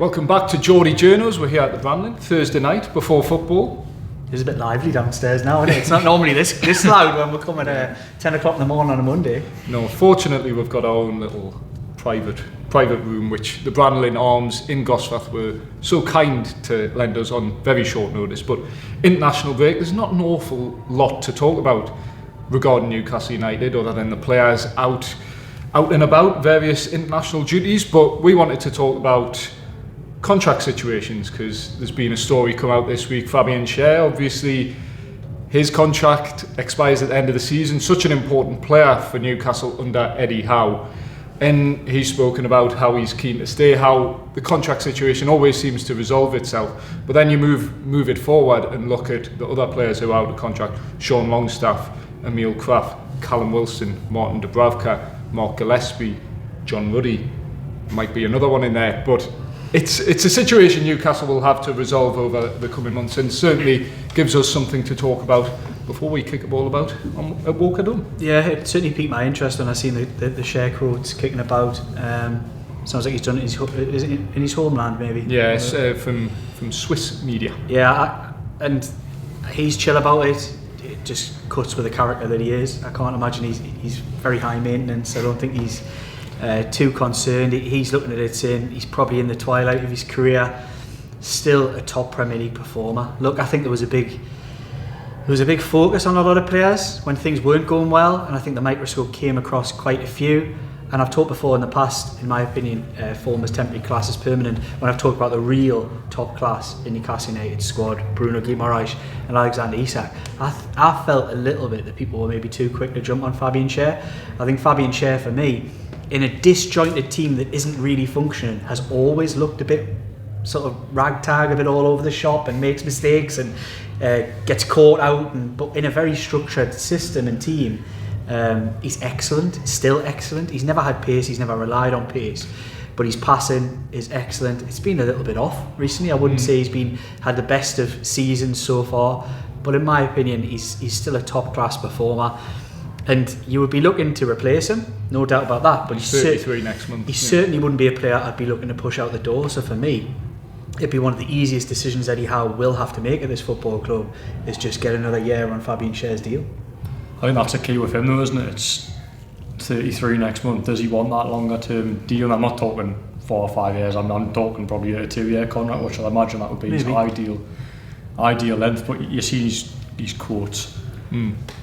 Welcome back to Geordie Journos. We're here at the Bramlin Thursday night before football. It's a bit lively downstairs now, isn't it? It's not normally this loud when we're coming at 10 o'clock in the morning on a Monday. No, fortunately we've got our own little private room, which the Bramlin Arms in Gosforth were so kind to lend us on very short notice. But international break, there's not an awful lot to talk about regarding Newcastle United other than the players out and about various international duties. But we wanted to talk about contract situations because there's been a story come out this week. Fabian Schar, obviously his contract expires at the end of the season, such an important player for Newcastle under Eddie Howe, and he's spoken about how he's keen to stay, how the contract situation always seems to resolve itself, but then you move it forward and look at the other players who are out of contract: Sean Longstaff, Emil Krafth, Callum Wilson, Martin Dubravka, Mark Gillespie, John Ruddy, might be another one in there, but it's a situation Newcastle will have to resolve over the coming months, and certainly gives us something to talk about before we kick a ball about at Walker Dome. Yeah, it certainly piqued my interest when I seen the Schar quotes kicking about. Sounds like he's done it in his homeland, maybe. Yeah, it's from Swiss media. Yeah, and he's chill about it. It just cuts with the character that he is. I can't imagine he's very high maintenance. I don't think he's too concerned. He's looking at it saying he's probably in the twilight of his career, still a top Premier League performer. Look, I think there was a big focus on a lot of players when things weren't going well, and I think the microscope came across quite a few. And I've talked before in the past, in my opinion, form as temporary, class as permanent, when I've talked about the real top class in Newcastle United squad, Bruno Guimaraes and Alexander Isak. I felt a little bit that people were maybe too quick to jump on Fabian Schar. I think Fabian Schar, for me, in a disjointed team that isn't really functioning, has always looked a bit sort of ragtag, a bit all over the shop, and makes mistakes and gets caught out. But in a very structured system and team, he's excellent, still excellent. He's never had pace, he's never relied on pace, but his passing is excellent. It's been a little bit off recently. I wouldn't say he's had the best of seasons so far, but in my opinion, he's still a top class performer. And you would be looking to replace him, no doubt about that. But he's 33 next month. He certainly wouldn't be a player I'd be looking to push out the door. So for me, it'd be one of the easiest decisions Eddie Howe will have to make at this football club, is just get another year on Fabian Schar's deal. I think that's a key with him though, isn't it? It's 33 next month. Does he want that longer term deal? And I'm not talking 4 or 5 years. I'm talking probably a 2-year contract, which I imagine that would be his ideal length. But you see these quotes.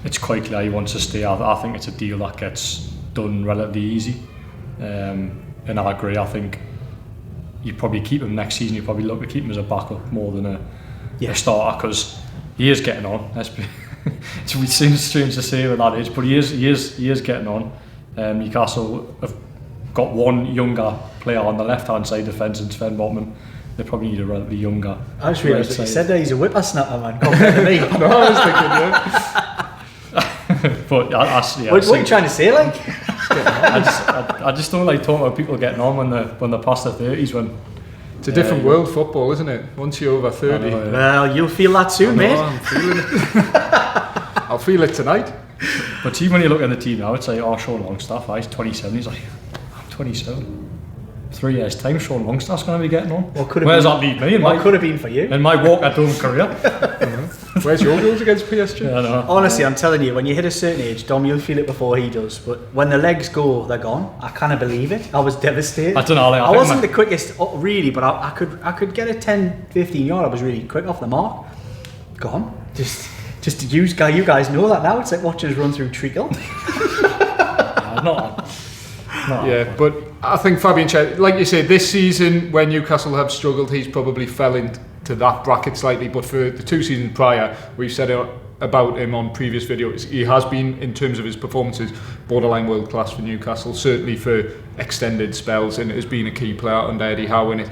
It's quite clear he wants to stay. I think it's a deal that gets done relatively easy, and I agree. I think you probably keep him next season. You probably look to keep him as a backup more than a starter, because he is getting on. It seems strange to say at that age, but he is getting on. Newcastle have got one younger player on the left hand side defence in Sven Botman. They probably need a relatively younger. I just realised what you said there. He's a whippersnapper, man, compared to me. No, I was thinking, yeah. But what are you trying to say, like? I just don't like talking about people getting on when they're past their 30s. When it's a different world, football, isn't it? Once you're over 30. Know, yeah. Well, you'll feel that soon, mate. I'm feeling it. I'll feel it tonight. But see, when you look at the team now, it's like, Sean Longstaff, he's 27. He's like, I'm 27. 3 years time, Sean Longstaff's going to be getting on. Where's that leave me? What could have been for you in my Walker Dome career? Where's your goals against PSG? Honestly, I'm telling you, when you hit a certain age, Dom, you'll feel it before he does. But when the legs go, they're gone. I can't believe it. I was devastated. I don't know. I wasn't the quickest, really, but I could get a 10, 15 yard. I was really quick off the mark. Gone. Just to use, you guys know that now. It's like watching us run through treacle. But I think Fabian Schar, like you say, this season when Newcastle have struggled, he's probably fell into that bracket slightly. But for the 2 seasons prior, we've said about him on previous videos, he has been, in terms of his performances, borderline world class for Newcastle, certainly for extended spells, and has been a key player under Eddie Howe. And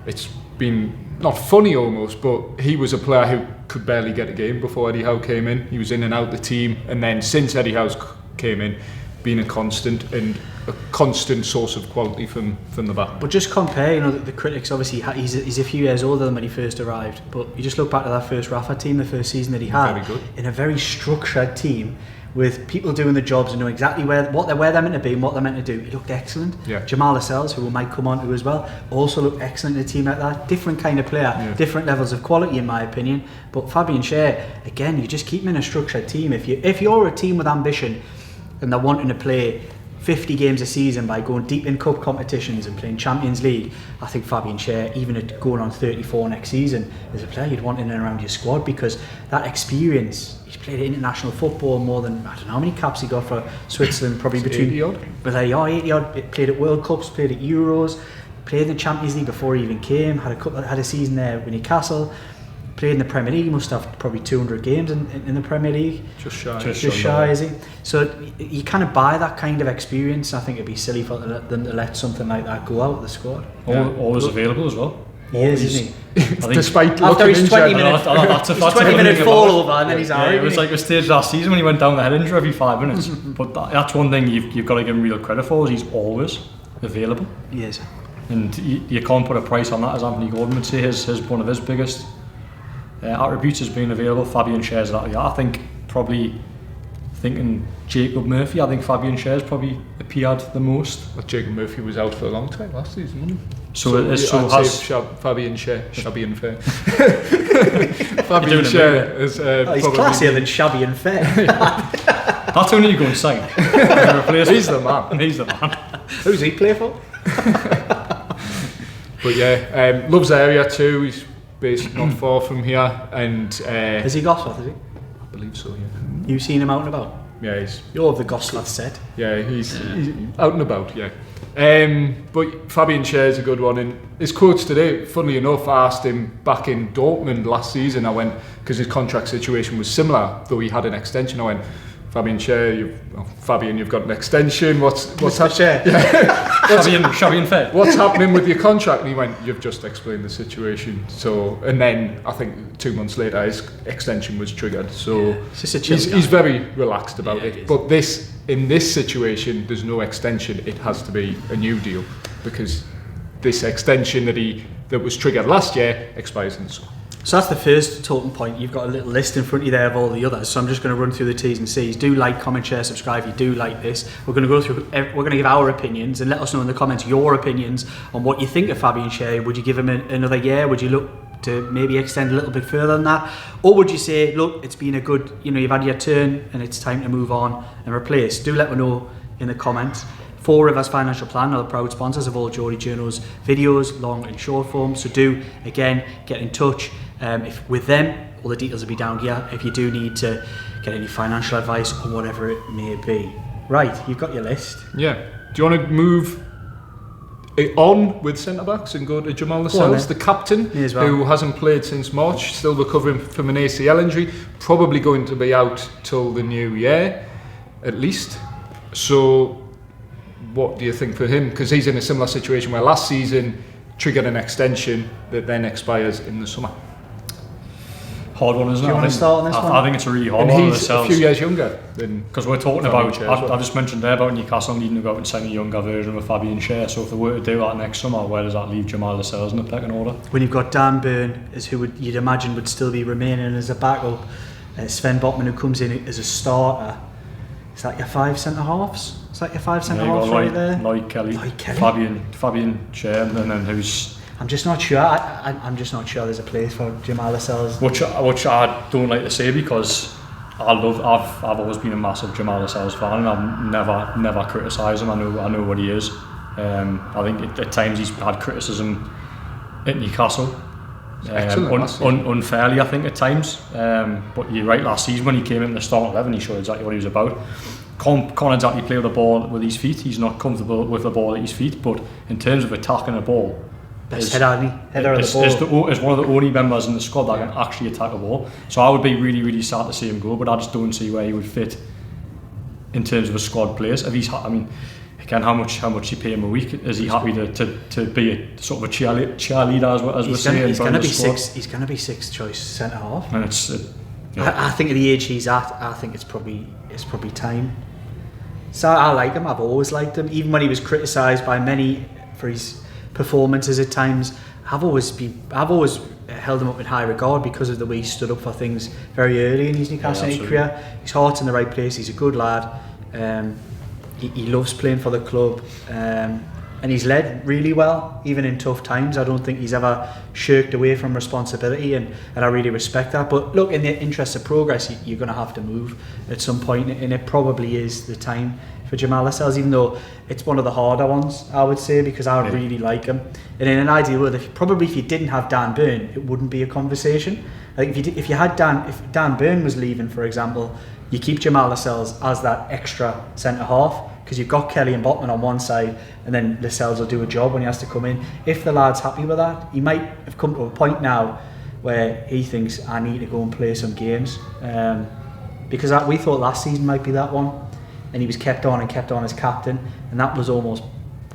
it's been not funny almost, but he was a player who could barely get a game before Eddie Howe came in. He was in and out the team, and then since Eddie Howe came in, been a constant and a constant source of quality from the back. But just compare, the critics, obviously he's a few years older than when he first arrived, but you just look back to that first Rafa team, the first season that he had, in a very structured team with people doing the jobs and know exactly where they're meant to be and what they're meant to do. He looked excellent. Yeah. Jamal Lascelles, who we might come on to as well, also looked excellent in a team like that. Different kind of player, different levels of quality in my opinion. But Fabian Schar, again, you just keep him in a structured team. If you're a team with ambition and they're wanting to play 50 games a season by going deep in cup competitions and playing Champions League, I think Fabian Schar, even at going on 34 next season, is a player you'd want in and around your squad, because that experience, he's played international football more than, I don't know how many caps he got for Switzerland, probably between 80 odd. But 80 odd, played at World Cups, played at Euros, played in the Champions League before he even came, had a season there with Newcastle, played in the Premier League. He must have probably 200 games in the Premier League. Just shy, is he? So you kind of buy that kind of experience. I think it'd be silly for them to let something like that go out of the squad. Always available as well. He is, isn't he? Despite after his 20 minute, that's 20-minute fall over, and then he's out. It was like a stage last season when he went down the head injury every 5 minutes. But that's one thing you've got to give him real credit for, is he's always available. He is. And you can't put a price on that, as Anthony Gordon would say. His one of his biggest attributes has been available. Fabian Schar, that. I think probably thinking Jacob Murphy. I think Fabian Schar probably appeared the most. But Jacob Murphy was out for a long time last season, wasn't he? Fabian Schar, shabby and fair. Fabian Schar is he's classier than shabby and fair. That's only you go and sign. He's the man. He's the man. Who's he play for? But yeah, loves the area too. He's based not far from here, and has he Gosforth? Is he? I believe so. Yeah. You've seen him out and about? Yeah, you're of the Gosforth set. Yeah, he's out and about. Yeah. But Fabian Schar is a good one, and his coach today, funnily enough, I asked him back in Dortmund last season. I went, because his contract situation was similar, though he had an extension. I went, Fabian Schar, Fabian, you've got an extension. What's happening? Yeah. Shabby and fair. What's happening with your contract? And he went, you've just explained the situation. So, and then I think 2 months later, his extension was triggered. So it's just a chill he's very relaxed about it. But in this situation, there's no extension. It has to be a new deal, because this extension that was triggered last year expires in the summer. So that's the first talking point. You've got a little list in front of you there of all the others. So I'm just going to run through the T's and C's. Do like, comment, share, subscribe if you do like this. We're going to go through. We're going to give our opinions, and let us know in the comments your opinions on what you think of Fabian Schar. Would you give him another year? Would you look to maybe extend a little bit further than that, or would you say, look, it's been a good, you've had your turn and it's time to move on and replace? Do let me know in the comments. Four Rivers Financial Plan are the proud sponsors of all Geordie Journal's videos, long and short form. So do, again, get in touch with them. All the details will be down here if you do need to get any financial advice or whatever it may be. Right, you've got your list. Yeah. Do you want to move on with centre-backs and go to Jamal Lascelles, the captain, who hasn't played since March, still recovering from an ACL injury, probably going to be out till the new year, at least. So what do you think for him? Because he's in a similar situation where last season triggered an extension that then expires in the summer. Hard one, isn't it? Do you want to start on this one? I think it's a really hard one. And he's a few years younger than... Because we're talking about... I just mentioned there about Newcastle needing to go out and sign a younger version of Fabian Schar. So if they were to do that next summer, where does that leave Jamal Lascelles in the pecking order? When you've got Dan Burn, as who you'd imagine would still be remaining as a backup, Sven Botman, who comes in as a starter. Is that your 5 centre-halves? Is that your 5 centre-halves right there? Lloyd Kelly. Fabian Schar, and then who's... I'm just not sure. I'm just not sure there's a place for Jamal Lascelles. Which I don't like to say, because I've always been a massive Jamal Lascelles fan, and I've never criticised him. I know what he is. I think at times he's had criticism at Newcastle, unfairly, I think, at times. But you're right. Last season when he came in the starting 11, he showed exactly what he was about. Can't exactly play with the ball with his feet. He's not comfortable with the ball at his feet. But in terms of attacking the ball, best header of the ball. Is one of the only members in the squad that can actually attack a ball. So I would be really, really sad to see him go, but I just don't see where he would fit in terms of a squad place. If he's, I mean, again, how much you pay him a week? Is he happy to be a sort of a cheerleader, as we're saying? He's going to be He's going to be sixth choice centre half. And it's. I think at the age he's at, I think it's probably time. So I like him. I've always liked him, even when he was criticised by many for his performances at times. I've always held him up in high regard because of the way he stood up for things very early in his Newcastle United career. His heart's in the right place. He's a good lad. He loves playing for the club, and he's led really well, even in tough times. I don't think he's ever shirked away from responsibility, and I really respect that. But look, in the interest of progress, you're going to have to move at some point, and it probably is the time for Jamal Lascelles, even though it's one of the harder ones, I would say, because I really like him. And in an ideal world, if you didn't have Dan Burn, it wouldn't be a conversation. Like if Dan Burn was leaving, for example, you keep Jamal Lascelles as that extra centre half, because you've got Kelly and Botman on one side, and then Lascelles will do a job when he has to come in. If the lad's happy with that, he might have come to a point now where he thinks, I need to go and play some games, because we thought last season might be that one, and he was kept on as captain, and that was almost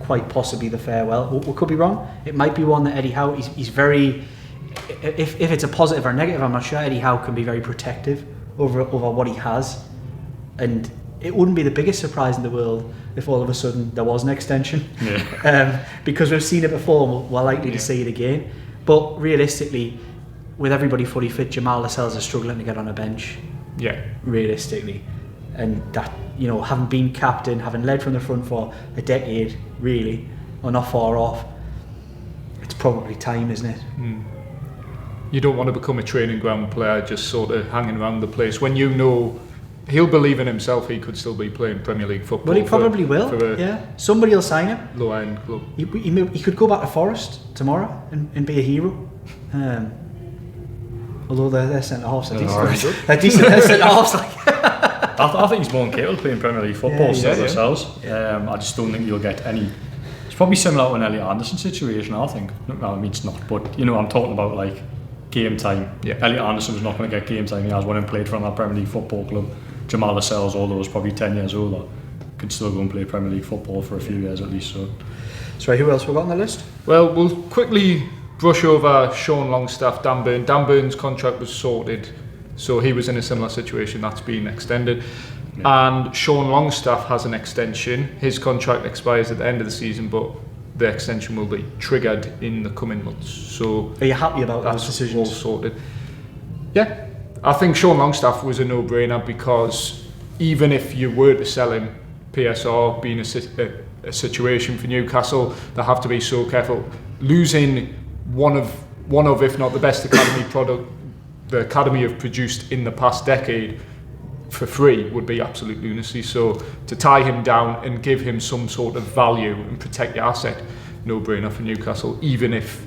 quite possibly the farewell. We could be wrong. It might be one that Eddie Howe, he's very, if it's a positive or negative, I'm not sure. Eddie Howe can be very protective over what he has, and it wouldn't be the biggest surprise in the world if all of a sudden there was an extension, because we've seen it before and we're likely to see it again. But realistically, with everybody fully fit, Jamal Lascelles is struggling to get on a bench. Realistically, and that, you know, having been captain, having led from the front for a decade, really, or not far off, it's probably time, isn't it? You don't want to become a training ground player just sort of hanging around the place when you know he'll believe in himself. He could still be playing Premier League football. Well, he probably will. Somebody will sign him. Low end club. He could go back to Forest tomorrow and be a hero. Although their centre halves are decent. They're decent. Their centre halves. I think he's more than capable of playing Premier League football themselves. I just don't think you'll get any. It's probably similar to an Elliot Anderson situation, I think. Well, I mean, it's not, but you know, I'm talking about like game time. Elliot Anderson was not going to get game time. He has one and played for another Premier League football club. Jamal Lascelles, although he's probably 10 years older, could still go and play Premier League football for a few years at least. So who else we got on the list? Well, we'll quickly brush over Sean Longstaff, Dan Burn. Dan Burn's contract was sorted, so he was in a similar situation. That's been extended. And Sean Longstaff has an extension. His contract expires at the end of the season, but the extension will be triggered in the coming months. So are you happy about those decisions? All sorted. Yeah, I think Sean Longstaff was a no-brainer, because even if you were to sell him, PSR being a situation for Newcastle, they have to be so careful. Losing one of if not the best academy product the academy have produced in the past decade for free would be absolute lunacy. So to tie him down and give him some sort of value and protect your asset, no-brainer for Newcastle, even if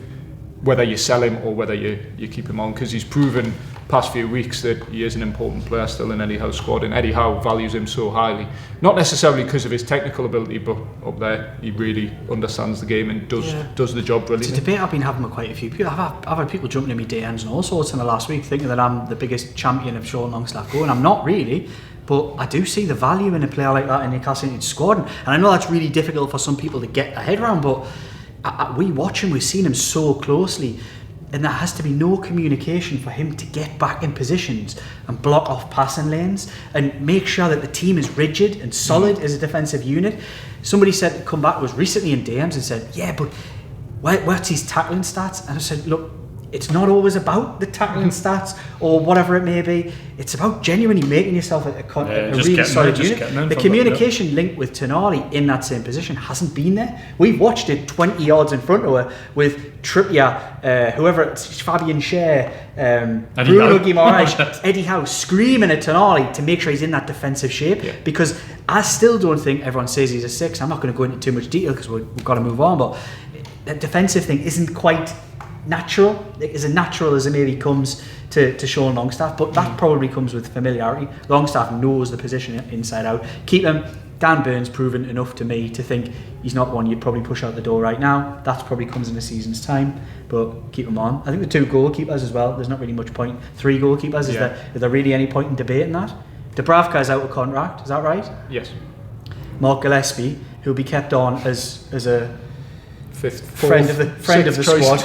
whether you sell him or whether you keep him on, because he's proven past few weeks that he is an important player still in Eddie Howe's squad, and Eddie Howe values him so highly, not necessarily because of his technical ability, but up there he really understands the game and does the job brilliantly. It's a debate I've been having with quite a few people. I've had people jumping in me DMs and all sorts in the last week thinking that I'm the biggest champion of Sean Longstaff going. I'm not really, but I do see the value in a player like that in the Newcastle United squad, and I know that's really difficult for some people to get their head around, but we watch him, we've seen him so closely, and there has to be no communication for him to get back in positions and block off passing lanes and make sure that the team is rigid and solid as a defensive unit. Somebody said, come back, was recently in DMs and said, yeah, but what's his tackling stats? And I said, look, it's not always about the tackling stats or whatever it may be. It's about genuinely making yourself a really solid unit. The communication link with Tonali in that same position hasn't been there. We've watched it 20 yards in front of her with Trippier, whoever it's Fabian Schar, Bruno Guimaraes, Eddie Howe screaming at Tonali to make sure he's in that defensive shape. Because I still don't think everyone says he's a 6. I'm not going to go into too much detail because we've got to move on, but the defensive thing isn't quite natural, as natural as it maybe comes to Sean Longstaff, but that probably comes with familiarity. Longstaff knows the position inside out. Keep him. Dan Burn's proven enough to me to think he's not one you'd probably push out the door right now. That probably comes in a season's time, but keep him on. I think the 2 goalkeepers as well, there's not really much point. 3 goalkeepers, is there really any point in debating that? Dubravka is out of contract, is that right? Yes. Mark Gillespie, who'll be kept on as a friend of the squad.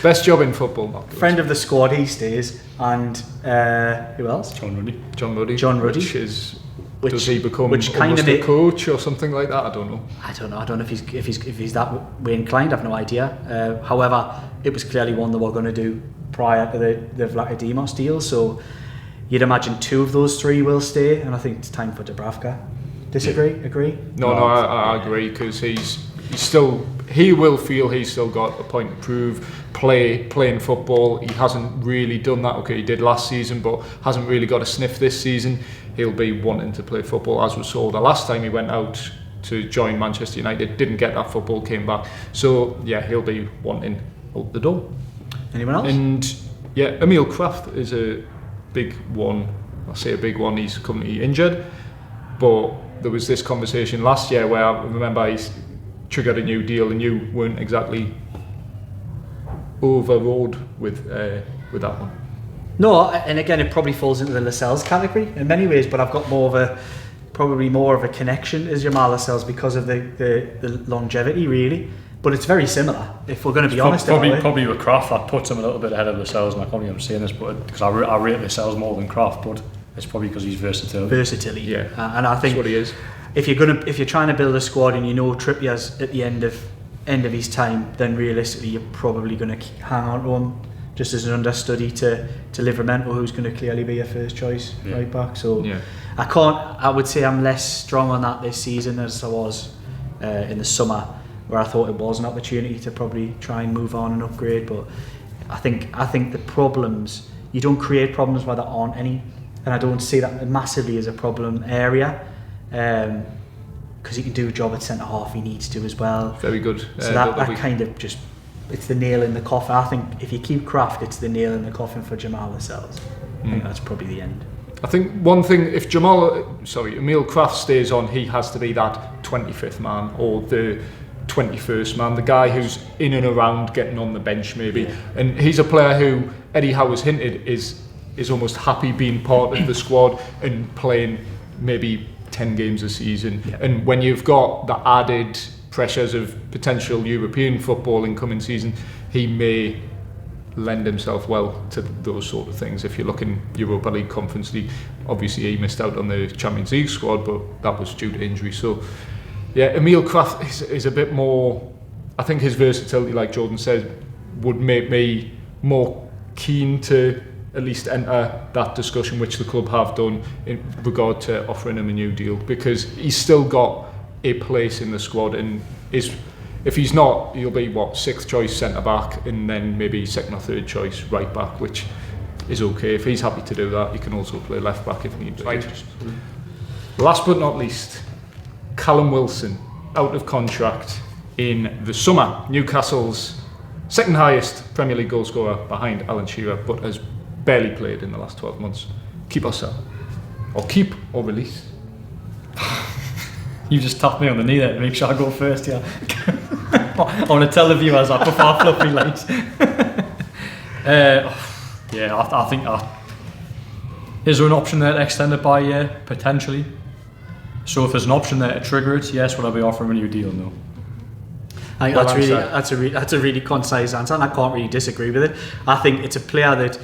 Best job in football, Mark. Friend of the squad, he stays. And who else? John Ruddy. John Ruddy. Which is does he become almost a coach or something like that? I don't know. I don't know if he's that way inclined. I've no idea. However, it was clearly one that we're going to do prior to the Vlaka Demos deal. So you'd imagine 2 of those 3 will stay, and I think it's time for Dubravka. Disagree? Yeah. Agree? No, I agree, because he will feel he's still got a point to prove. Playing football, he hasn't really done that. Okay, he did last season, but hasn't really got a sniff this season. He'll be wanting to play football, as we saw the last time he went out to join Manchester United. Didn't get that football, came back. So yeah, he'll be wanting out the door. Anyone else? And yeah, Emil Krafth is a big one. I say a big one. He's currently injured, but there was this conversation last year where I remember he triggered a new deal, and you weren't exactly overrode with that one. No, and again, it probably falls into the Lascelles category in many ways, but I've got probably more of a connection as Jamal Lascelles because of the longevity, really. But it's very similar, if we're going to be honest about it. Probably with Krafth, that puts him a little bit ahead of Lascelles, and I can't believe I'm saying this, but because I rate Lascelles more than Krafth, but it's probably because he's versatile. Versatility, yeah, and I think that's what he is. If you're trying to build a squad and you know Trippier's at the end of his time, then realistically you're probably going to hang on to him just as an understudy to Livramento, who's going to clearly be a first choice right back. So yeah. I would say I'm less strong on that this season as I was in the summer, where I thought it was an opportunity to probably try and move on and upgrade. But I think the problems, you don't create problems where there aren't any, and I don't see that massively as a problem area. Because he can do a job at centre half, he needs to as well. Very good. So that kind of just, it's the nail in the coffin. I think if you keep Krafth, it's the nail in the coffin for Jamal Lascelles. I think that's probably the end. I think one thing, if Emil Krafth stays on, he has to be that 25th man or the 21st man, the guy who's in and around getting on the bench maybe. Yeah. And he's a player who Eddie Howe has hinted is almost happy being part of the squad and playing maybe 10 games a season. Yeah. And when you've got the added pressures of potential European football in coming season, he may lend himself well to those sort of things. If you're looking Europa League, Conference League, obviously he missed out on the Champions League squad, but that was due to injury. So yeah, Emil Krafth is a bit more, I think his versatility, like Jordan said, would make me more keen to at least enter that discussion, which the club have done in regard to offering him a new deal, because he's still got a place in the squad, and if he's not, he'll be 6th choice centre back and then maybe 2nd or 3rd choice right back, which is okay. If he's happy to do that, he can also play left back if need be. Right. Last but not least, Callum Wilson, out of contract in the summer. Newcastle's 2nd highest Premier League goal scorer behind Alan Shearer, but has barely played in the last 12 months. Keep or sell? Or keep or release? You just tapped me on the knee there to make sure I go first, yeah. I want to tell the viewers I prefer fluffy legs. I think is there an option there to extend it by a year? Potentially. So if there's an option there to trigger it, yes, would I be offering a new deal? No. I think that's a really concise answer, and I can't really disagree with it. I think it's a player that,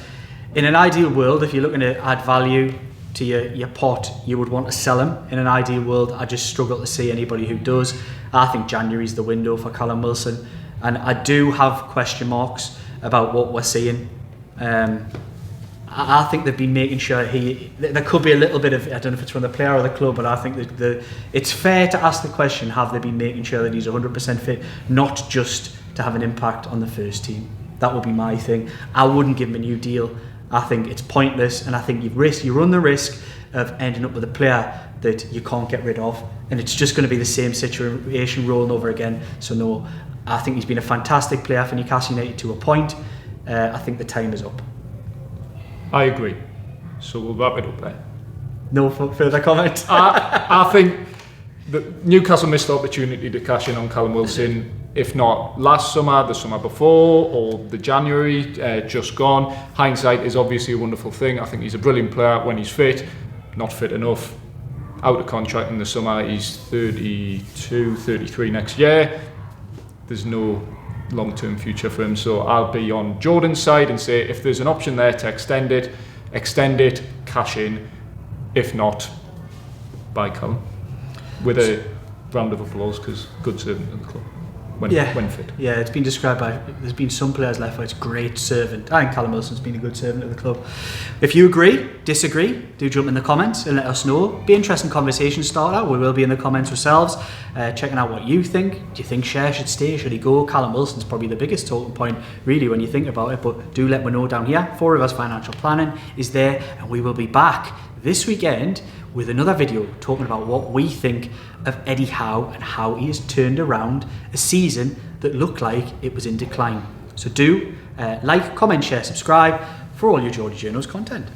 in an ideal world, if you're looking to add value to your pot, you would want to sell him. In an ideal world, I just struggle to see anybody who does. I think January's the window for Callum Wilson, and I do have question marks about what we're seeing. I think they've been making sure there could be a little bit of, I don't know if it's from the player or the club, but I think that it's fair to ask the question, have they been making sure that he's 100% fit, not just to have an impact on the first team? That would be my thing. I wouldn't give him a new deal. I think it's pointless, and I think you run the risk of ending up with a player that you can't get rid of, and it's just going to be the same situation rolling over again. So no, I think he's been a fantastic player for Newcastle United to a point. I think the time is up. I agree. So we'll wrap it up there. No further comment? I think that Newcastle missed the opportunity to cash in on Callum Wilson, if not last summer, the summer before, or the January just gone. Hindsight is obviously a wonderful thing. I think he's a brilliant player when he's fit, not fit enough. Out of contract in the summer, he's 32, 33 next year. There's no long-term future for him, so I'll be on Jordan's side and say if there's an option there to extend it, cash in. If not, by Callum with a round of applause, because good servant of the club when fit. Yeah, it's been described by, there's been some players left where it's great servant. I think Callum Wilson's been a good servant of the club. If you agree, disagree, do jump in the comments and let us know. Be an interesting conversation starter. We will be in the comments ourselves, checking out what you think. Do you think Schar should stay? Should he go? Callum Wilson's probably the biggest talking point, really, when you think about it. But do let me know down here. 4 Rivers Financial Planning is there, and we will be back this weekend with another video talking about what we think of Eddie Howe and how he has turned around a season that looked like it was in decline. So do like, comment, share, subscribe for all your Geordie Journos content.